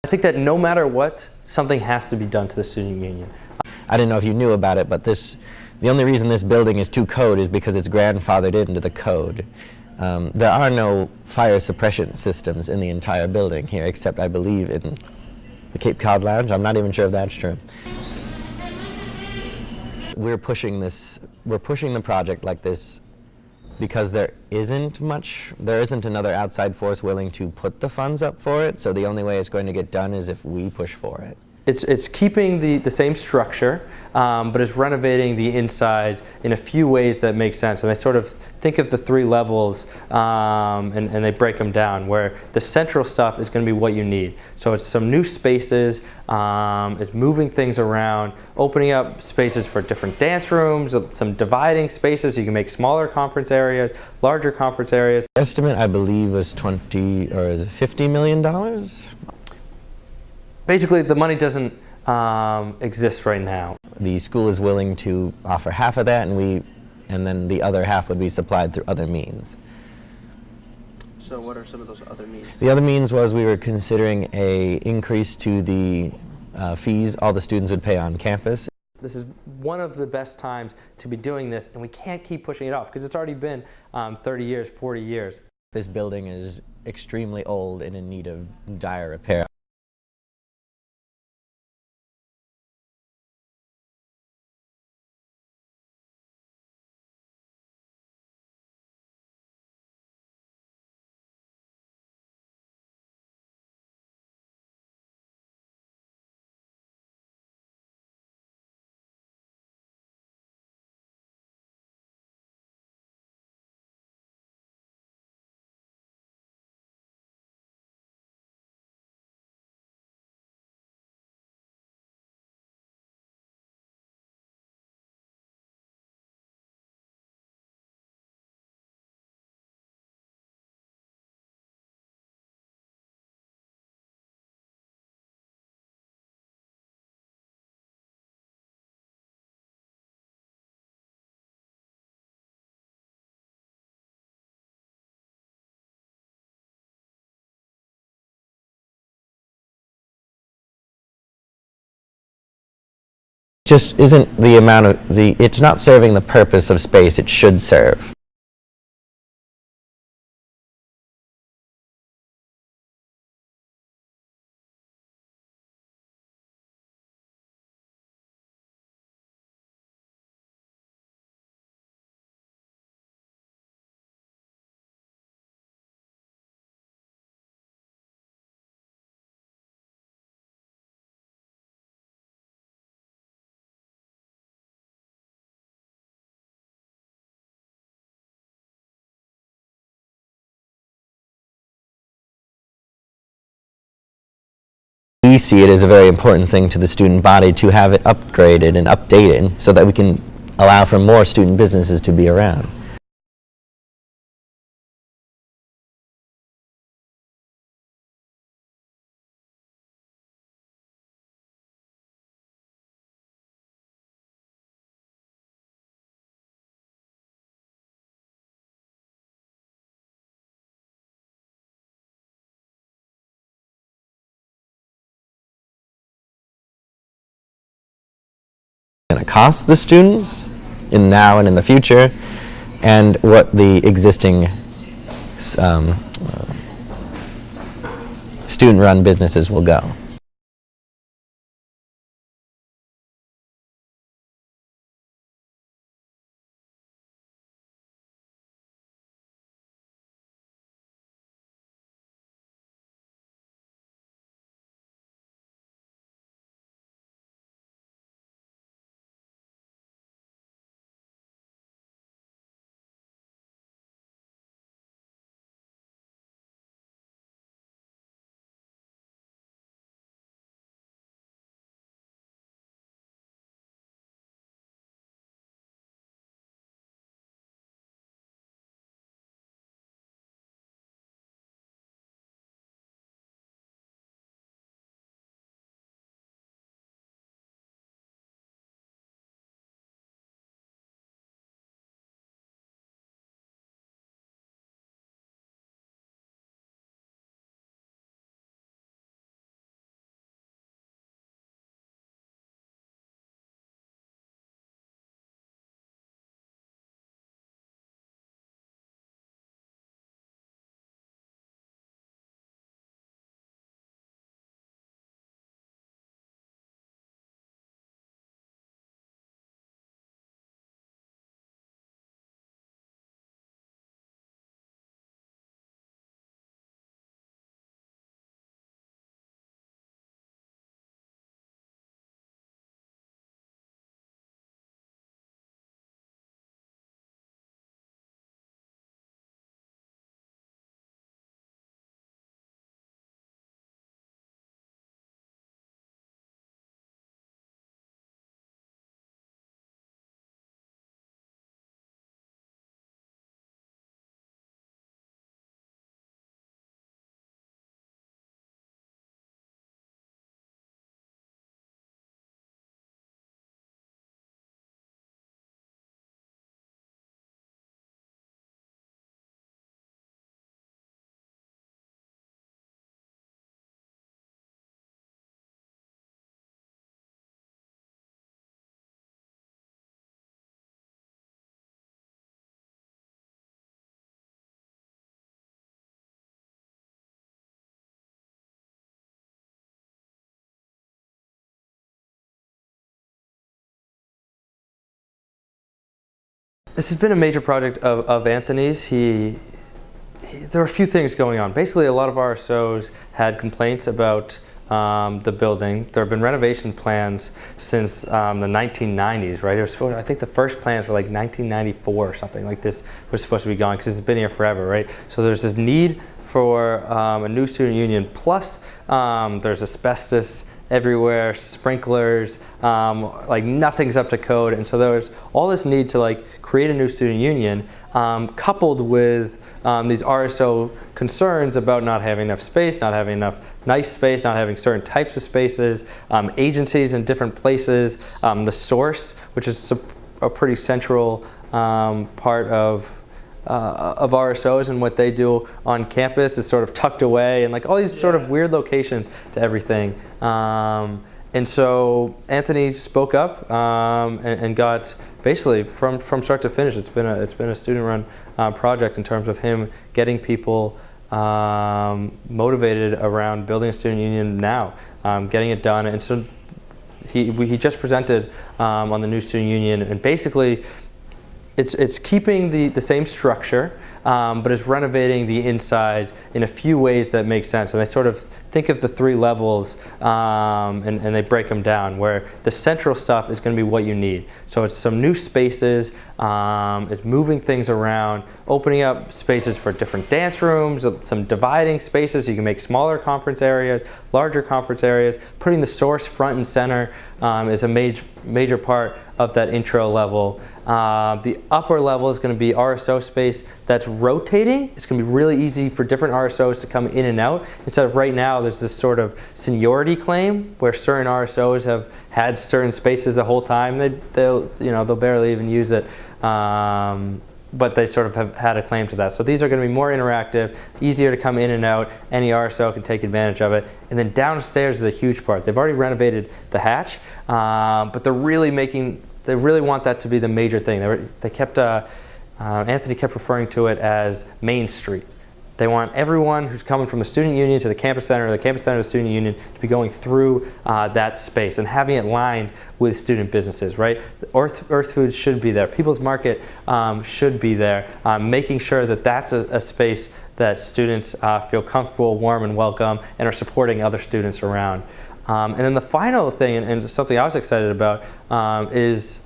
I think that no matter what, something has to be done to the student union. I didn't know if you knew about it, but the only reason this building is to code is because it's grandfathered into the code. There are no fire suppression systems in the entire building here, except I believe in the Cape Cod Lounge. I'm not even sure if that's true. We're pushing the project like this because there isn't another outside force willing to put the funds up for it, so the only way it's going to get done is if we push for it. It's keeping the same structure, but it's renovating the inside in a few ways that make sense. And I sort of think of the three levels and they break them down, where the central stuff is going to be what you need. So it's some new spaces, it's moving things around, opening up spaces for different dance rooms, some dividing spaces so you can make smaller conference areas, larger conference areas. The estimate, I believe, was $50 million? Basically, the money doesn't exist right now. The school is willing to offer half of that, and then the other half would be supplied through other means. So what are some of those other means? The other means was we were considering an increase to the fees all the students would pay on campus. This is one of the best times to be doing this, and we can't keep pushing it off because it's already been 30 years, 40 years. This building is extremely old and in need of dire repair. Just isn't the amount of it's not serving the purpose of space it should serve. We see it as a very important thing to the student body to have it upgraded and updated so that we can allow for more student businesses to be around. Going to cost the students in now and in the future, and what the existing student-run businesses will go. This has been a major project of Anthony's. There are a few things going on. Basically, a lot of RSOs had complaints about the building. There have been renovation plans since the 1990s, right? I think the first plans were like 1994 or something like this was supposed to be gone because it's been here forever, right? So there's this need for a new student union. Plus, there's asbestos everywhere, sprinklers, like nothing's up to code. And so there was all this need to like create a new student union, coupled with these RSO concerns about not having enough space, not having enough nice space, not having certain types of spaces, agencies in different places, the source, which is a pretty central part of RSOs and what they do on campus is sort of tucked away and like all these sort of weird locations to everything. And so Anthony spoke up and got basically from start to finish. It's been a student-run project in terms of him getting people motivated around building a student union now, getting it done. And so he just presented on the new student union, and basically it's keeping the same structure, but it's renovating the inside in a few ways that make sense. And they sort of think of the three levels and they break them down, where the central stuff is going to be what you need. So it's some new spaces, it's moving things around, opening up spaces for different dance rooms, some dividing spaces so you can make smaller conference areas, larger conference areas. Putting the source front and center is a major part of that intro level. The upper level is going to be RSO space that's rotating. It's going to be really easy for different RSOs to come in and out. Instead of right now, there's this sort of seniority claim where certain RSOs have had certain spaces the whole time. They'll barely even use it, but they sort of have had a claim to that. So these are going to be more interactive, easier to come in and out. Any RSO can take advantage of it. And then downstairs is a huge part. They've already renovated the hatch, but they really want that to be the major thing. Anthony kept referring to it as Main Street. They want everyone who's coming from the student union to the campus center, or the campus center to the student union, to be going through that space and having it lined with student businesses, right? Earth Foods should be there. People's Market should be there, making sure that that's a space that students feel comfortable, warm, and welcome, and are supporting other students around. And then the final thing, and something I was excited about, is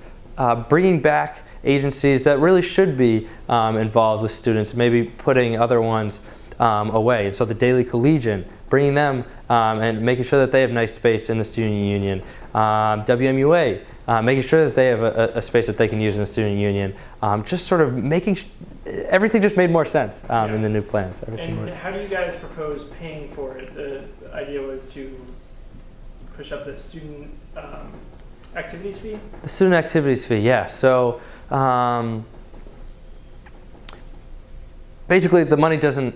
bringing back agencies that really should be involved with students, maybe putting other ones away. And so the Daily Collegian, bringing them and making sure that they have nice space in the student union. WMUA, making sure that they have a space that they can use in the student union. Just sort of everything just made more sense in the new plans. And how do you guys propose paying for it? The idea was to push up the student activities fee? The student activities fee, yeah. So basically the money doesn't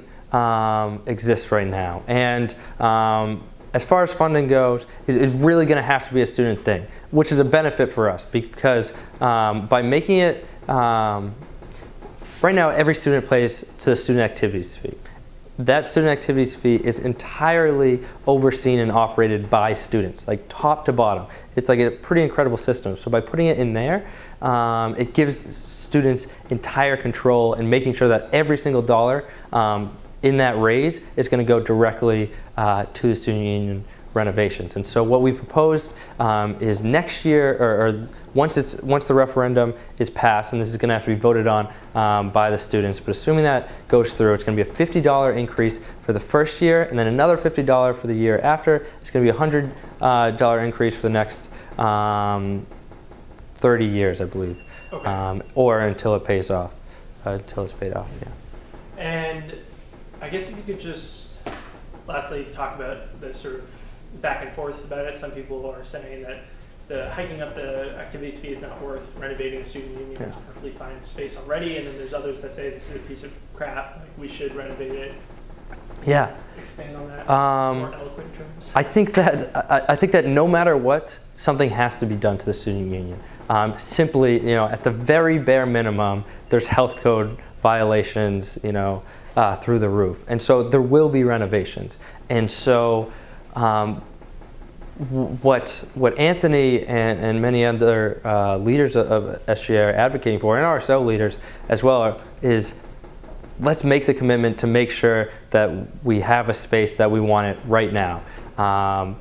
exist right now. And as far as funding goes, it's really going to have to be a student thing, which is a benefit for us because by making it, right now every student pays to the student activities fee. That student activities fee is entirely overseen and operated by students, like top to bottom. It's like a pretty incredible system. So by putting it in there, it gives students entire control and making sure that every single dollar in that raise is going to go directly to the student union renovations. And so what we proposed is next year, or once the referendum is passed, and this is going to have to be voted on by the students, but assuming that goes through, it's going to be a $50 increase for the first year, and then another $50 for the year after. It's going to be a $100 increase for the next 30 years, I believe, Okay. Or until it pays off, until it's paid off. Yeah. And I guess if you could just lastly talk about the sort of back and forth about it. Some people are saying that the hiking up the activities fee is not worth renovating a student union. It's a perfectly fine space already. And then there's others that say this is a piece of crap, like we should renovate it. Yeah. Expand on that in more eloquent terms. I think that no matter what, something has to be done to the student union. Simply, at the very bare minimum, there's health code violations, through the roof, and so there will be renovations. And so, what Anthony and many other leaders of SGA are advocating for, and RSO leaders as well, is let's make the commitment to make sure that we have a space that we want it right now.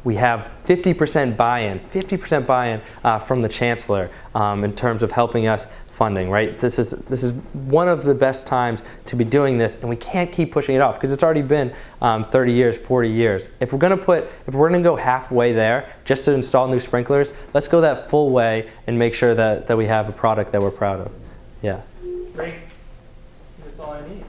We have 50% buy-in from the chancellor in terms of helping us funding, right? This is one of the best times to be doing this, and we can't keep pushing it off because it's already been 30 years, 40 years. If we're gonna go halfway there just to install new sprinklers, let's go that full way and make sure that we have a product that we're proud of. Yeah. Great. That's all I need.